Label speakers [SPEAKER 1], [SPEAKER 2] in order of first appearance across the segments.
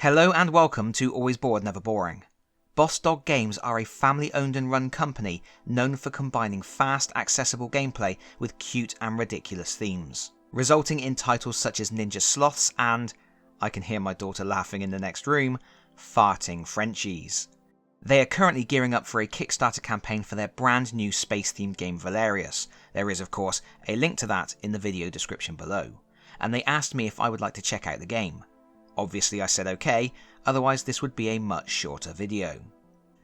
[SPEAKER 1] Hello and welcome to Always Bored Never Boring. Boss Dog Games are a family-owned and run company known for combining fast, accessible gameplay with cute and ridiculous themes, resulting in titles such as Ninja Sloths and, I can hear my daughter laughing in the next room, Farting Frenchies. They are currently gearing up for a Kickstarter campaign for their brand new space-themed game Valerius. There is, of course, a link to that in the video description below. And they asked me if I would like to check out the game. Obviously I said okay, otherwise this would be a much shorter video.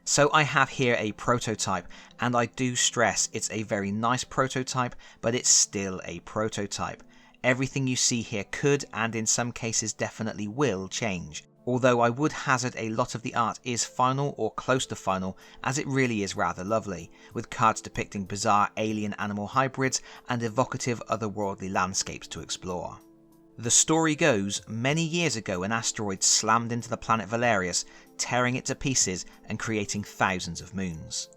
[SPEAKER 1] So I have here a prototype, and I do stress it's a very nice prototype, but it's still a prototype. Everything you see here could, and in some cases definitely will, change. Although I would hazard a lot of the art is final or close to final, as it really is rather lovely, with cards depicting bizarre alien-animal hybrids and evocative otherworldly landscapes to explore. The story goes, many years ago an asteroid slammed into the planet Valerius, tearing it to pieces and creating thousands of moons.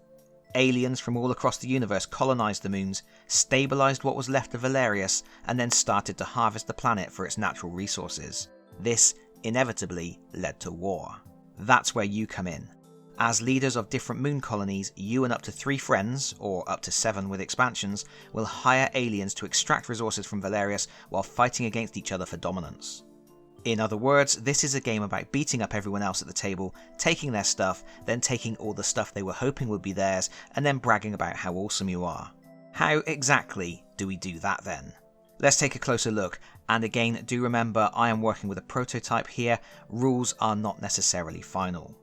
[SPEAKER 1] Aliens from all across the universe colonised the moons, stabilised what was left of Valerius, and then started to harvest the planet for its natural resources. This inevitably led to war. That's where you come in. As leaders of different moon colonies, you and up to 3 friends, or up to 7 with expansions, will hire aliens to extract resources from Valerius while fighting against each other for dominance. In other words, this is a game about beating up everyone else at the table, taking their stuff, then taking all the stuff they were hoping would be theirs, and then bragging about how awesome you are. How exactly do we do that then? Let's take a closer look, and again do remember I am working with a prototype here, rules are not necessarily final.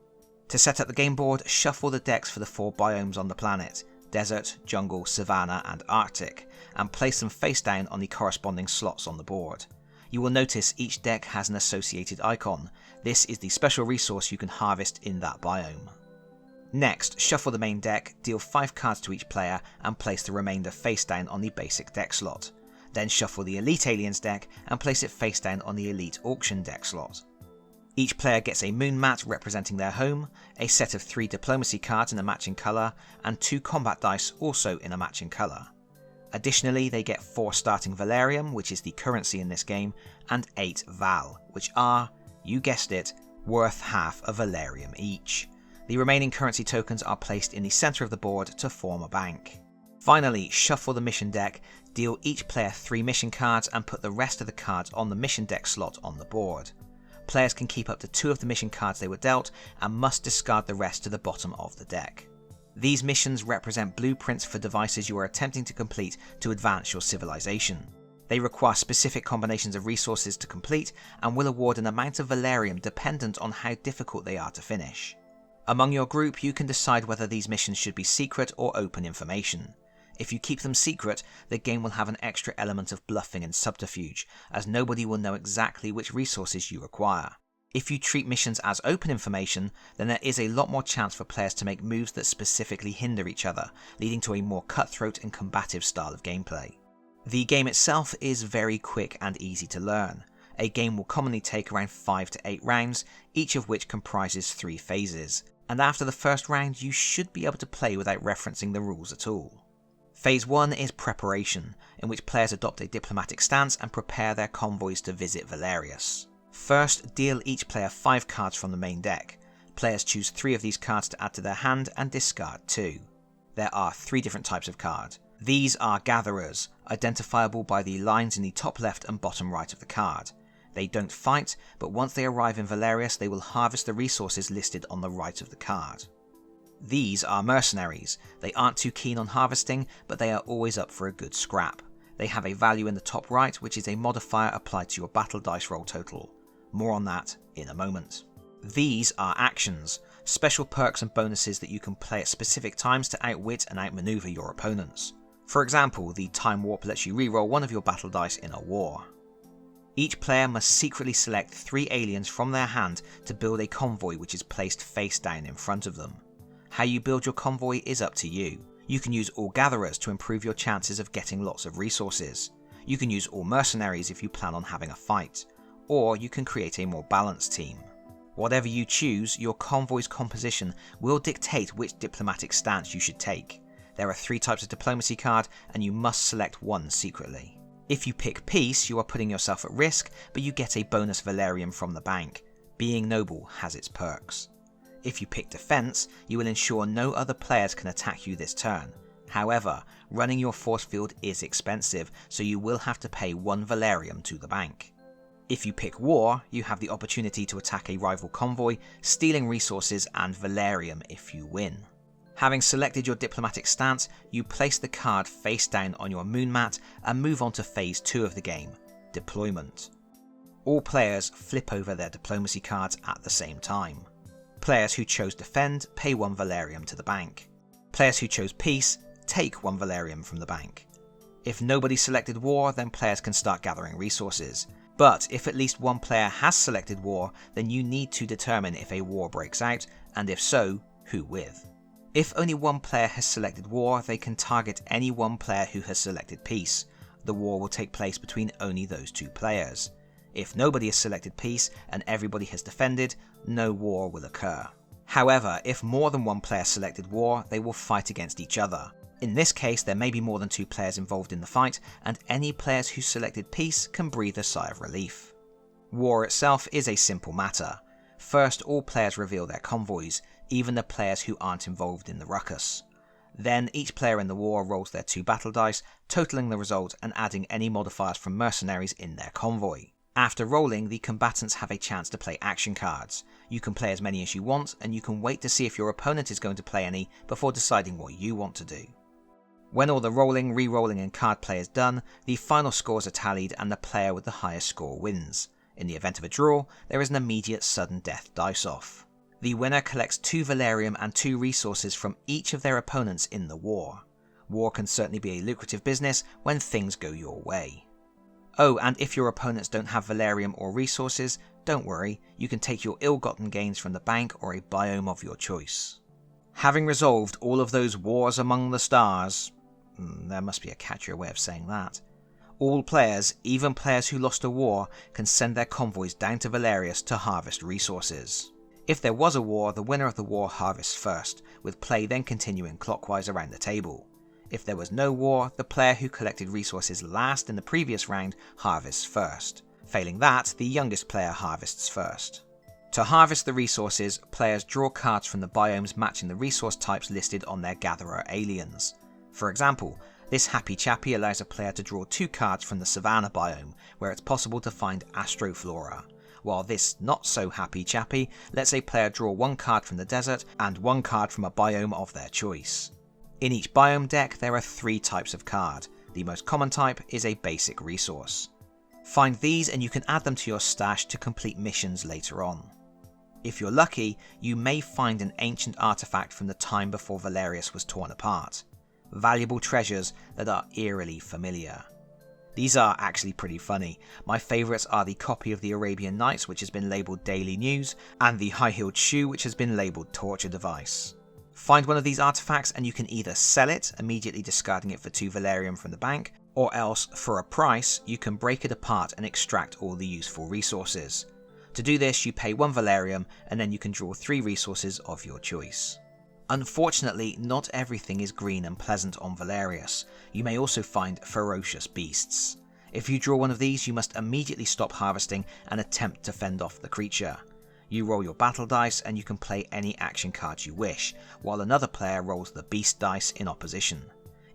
[SPEAKER 1] To set up the game board, shuffle the decks for the 4 biomes on the planet, desert, jungle, savanna and arctic, and place them face down on the corresponding slots on the board. You will notice each deck has an associated icon. This is the special resource you can harvest in that biome. Next, shuffle the main deck, deal 5 cards to each player and place the remainder face down on the basic deck slot. Then shuffle the Elite Aliens deck and place it face down on the Elite Auction deck slot. Each player gets a moon mat representing their home, a set of 3 diplomacy cards in a matching colour, and 2 combat dice also in a matching colour. Additionally, they get 4 starting Valerium, which is the currency in this game, and 8 Val, which are, you guessed it, worth half a Valerium each. The remaining currency tokens are placed in the centre of the board to form a bank. Finally, shuffle the mission deck, deal each player 3 mission cards and put the rest of the cards on the mission deck slot on the board. Players can keep up to 2 of the mission cards they were dealt and must discard the rest to the bottom of the deck. These missions represent blueprints for devices you are attempting to complete to advance your civilization. They require specific combinations of resources to complete and will award an amount of Valerium dependent on how difficult they are to finish. Among your group, you can decide whether these missions should be secret or open information. If you keep them secret, the game will have an extra element of bluffing and subterfuge, as nobody will know exactly which resources you require. If you treat missions as open information, then there is a lot more chance for players to make moves that specifically hinder each other, leading to a more cutthroat and combative style of gameplay. The game itself is very quick and easy to learn. A game will commonly take around 5 to 8 rounds, each of which comprises 3 phases, and after the first round you should be able to play without referencing the rules at all. Phase 1 is preparation, in which players adopt a diplomatic stance and prepare their convoys to visit Valerius. First, deal each player 5 cards from the main deck. Players choose 3 of these cards to add to their hand and discard 2. There are 3 different types of card. These are gatherers, identifiable by the lines in the top left and bottom right of the card. They don't fight, but once they arrive in Valerius they will harvest the resources listed on the right of the card. These are mercenaries. They aren't too keen on harvesting, but they are always up for a good scrap. They have a value in the top right, which is a modifier applied to your battle dice roll total. More on that in a moment. These are actions, special perks and bonuses that you can play at specific times to outwit and outmaneuver your opponents. For example, the time warp lets you reroll one of your battle dice in a war. Each player must secretly select 3 aliens from their hand to build a convoy which is placed face down in front of them. How you build your convoy is up to you. You can use all gatherers to improve your chances of getting lots of resources. You can use all mercenaries if you plan on having a fight. Or you can create a more balanced team. Whatever you choose, your convoy's composition will dictate which diplomatic stance you should take. There are 3 types of diplomacy card and you must select one secretly. If you pick peace, you are putting yourself at risk, but you get a bonus Valerium from the bank. Being noble has its perks. If you pick defense, you will ensure no other players can attack you this turn. However, running your force field is expensive, so you will have to pay 1 Valerium to the bank. If you pick war, you have the opportunity to attack a rival convoy, stealing resources and Valerium if you win. Having selected your diplomatic stance, you place the card face down on your moon mat and move on to phase 2 of the game, deployment. All players flip over their diplomacy cards at the same time. Players who chose defend pay 1 Valerium to the bank. Players who chose peace take 1 Valerium from the bank. If nobody selected war, then players can start gathering resources. But if at least one player has selected war, then you need to determine if a war breaks out, and if so, who with. If only one player has selected war, they can target any one player who has selected peace. The war will take place between only those 2 players. If nobody has selected peace and everybody has defended, no war will occur. However, if more than one player selected war, they will fight against each other. In this case, there may be more than 2 players involved in the fight, and any players who selected peace can breathe a sigh of relief. War itself is a simple matter. First, all players reveal their convoys, even the players who aren't involved in the ruckus. Then each player in the war rolls their 2 battle dice, totaling the result and adding any modifiers from mercenaries in their convoy. After rolling, the combatants have a chance to play action cards. You can play as many as you want, and you can wait to see if your opponent is going to play any before deciding what you want to do. When all the rolling, re-rolling and card play is done, the final scores are tallied and the player with the highest score wins. In the event of a draw, there is an immediate sudden death dice off. The winner collects 2 Valerium and 2 resources from each of their opponents in the war. War can certainly be a lucrative business when things go your way. Oh, and if your opponents don't have Valerium or resources, don't worry, you can take your ill-gotten gains from the bank or a biome of your choice. Having resolved all of those wars among the stars, there must be a catchier way of saying that, all players, even players who lost a war, can send their convoys down to Valerius to harvest resources. If there was a war, the winner of the war harvests first, with play then continuing clockwise around the table. If there was no war, the player who collected resources last in the previous round harvests first. Failing that, the youngest player harvests first. To harvest the resources, players draw cards from the biomes matching the resource types listed on their gatherer aliens. For example, this Happy Chappy allows a player to draw 2 cards from the Savannah biome, where it's possible to find Astroflora, while this Not So Happy Chappy lets a player draw 1 card from the desert and 1 card from a biome of their choice. In each biome deck there are 3 types of card. The most common type is a basic resource. Find these and you can add them to your stash to complete missions later on. If you're lucky, you may find an ancient artifact from the time before Valerius was torn apart. Valuable treasures that are eerily familiar. These are actually pretty funny. My favourites are the copy of the Arabian Nights, which has been labelled Daily News, and the high-heeled shoe, which has been labelled Torture Device. Find one of these artifacts and you can either sell it, immediately discarding it for 2 Valerium from the bank, or else, for a price, you can break it apart and extract all the useful resources. To do this, you pay 1 Valerium and then you can draw 3 resources of your choice. Unfortunately, not everything is green and pleasant on Valerius. You may also find ferocious beasts. If you draw one of these, you must immediately stop harvesting and attempt to fend off the creature. You roll your battle dice and you can play any action cards you wish, while another player rolls the beast dice in opposition.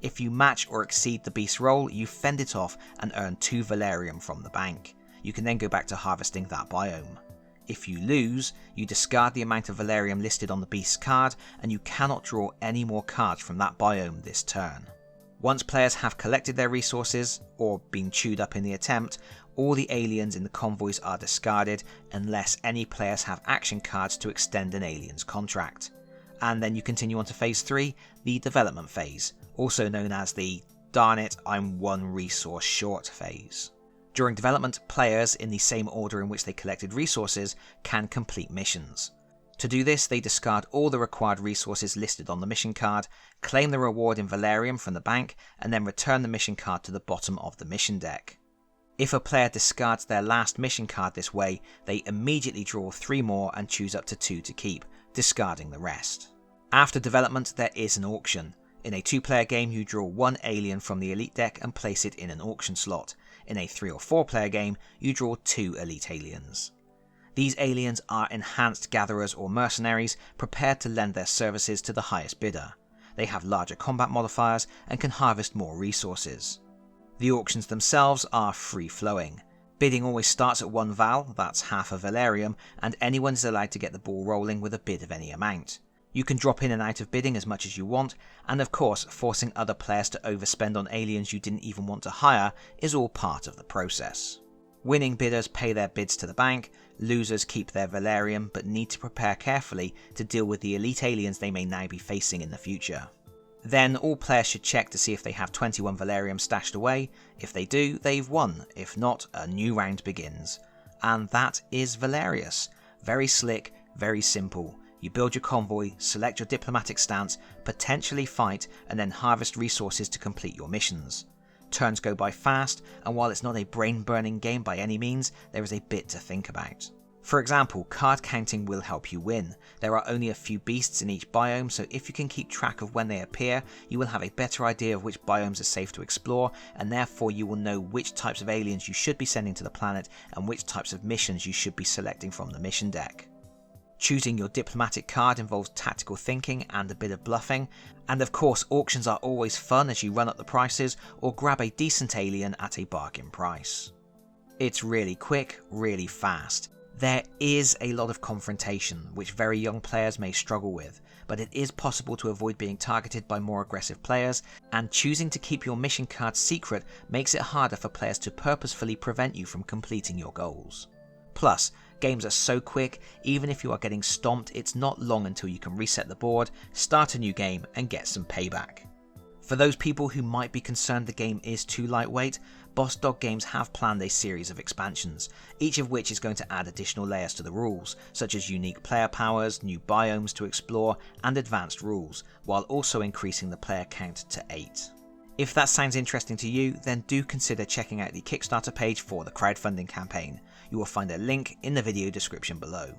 [SPEAKER 1] If you match or exceed the beast roll, you fend it off and earn 2 Valerium from the bank. You can then go back to harvesting that biome. If you lose, you discard the amount of Valerium listed on the beast's card and you cannot draw any more cards from that biome this turn. Once players have collected their resources, or been chewed up in the attempt, all the aliens in the convoys are discarded unless any players have action cards to extend an alien's contract. And then you continue on to phase 3, the development phase, also known as the darn it, I'm 1 resource short phase. During development, players, in the same order in which they collected resources, can complete missions. To do this, they discard all the required resources listed on the mission card, claim the reward in Valerium from the bank, and then return the mission card to the bottom of the mission deck. If a player discards their last mission card this way, they immediately draw 3 more and choose up to 2 to keep, discarding the rest. After development, there is an auction. In a 2-player game, you draw 1 alien from the elite deck and place it in an auction slot. In a 3 or 4-player game, you draw 2 elite aliens. These aliens are enhanced gatherers or mercenaries prepared to lend their services to the highest bidder. They have larger combat modifiers and can harvest more resources. The auctions themselves are free-flowing. Bidding always starts at 1 val, that's half a Valerium, and anyone is allowed to get the ball rolling with a bid of any amount. You can drop in and out of bidding as much as you want, and of course forcing other players to overspend on aliens you didn't even want to hire is all part of the process. Winning bidders pay their bids to the bank, losers keep their Valerium but need to prepare carefully to deal with the elite aliens they may now be facing in the future. Then all players should check to see if they have 21 Valerium stashed away. If they do, they've won. If not, a new round begins. And that is Valerius. Very slick, very simple. You build your convoy, select your diplomatic stance, potentially fight, and then harvest resources to complete your missions. Turns go by fast, and while it's not a brain-burning game by any means, there is a bit to think about. For example, card counting will help you win. There are only a few beasts in each biome, so if you can keep track of when they appear, you will have a better idea of which biomes are safe to explore, and therefore you will know which types of aliens you should be sending to the planet and which types of missions you should be selecting from the mission deck. Choosing your diplomatic card involves tactical thinking and a bit of bluffing, and of course auctions are always fun as you run up the prices or grab a decent alien at a bargain price. It's really quick, really fast. There is a lot of confrontation, which very young players may struggle with, but it is possible to avoid being targeted by more aggressive players, and choosing to keep your mission card secret makes it harder for players to purposefully prevent you from completing your goals. Plus, games are so quick, even if you are getting stomped, it's not long until you can reset the board, start a new game, and get some payback. For those people who might be concerned the game is too lightweight, Boss Dog Games have planned a series of expansions, each of which is going to add additional layers to the rules, such as unique player powers, new biomes to explore, and advanced rules, while also increasing the player count to 8. If that sounds interesting to you, then do consider checking out the Kickstarter page for the crowdfunding campaign. You will find a link in the video description below.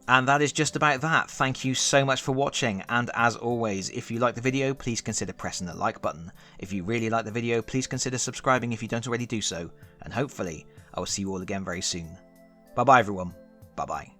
[SPEAKER 1] And that is just about that. Thank you so much for watching, and as always, if you like the video, please consider pressing the like button. If you really like the video, please consider subscribing if you don't already do so, and hopefully I will see you all again very soon. Bye bye everyone, bye bye.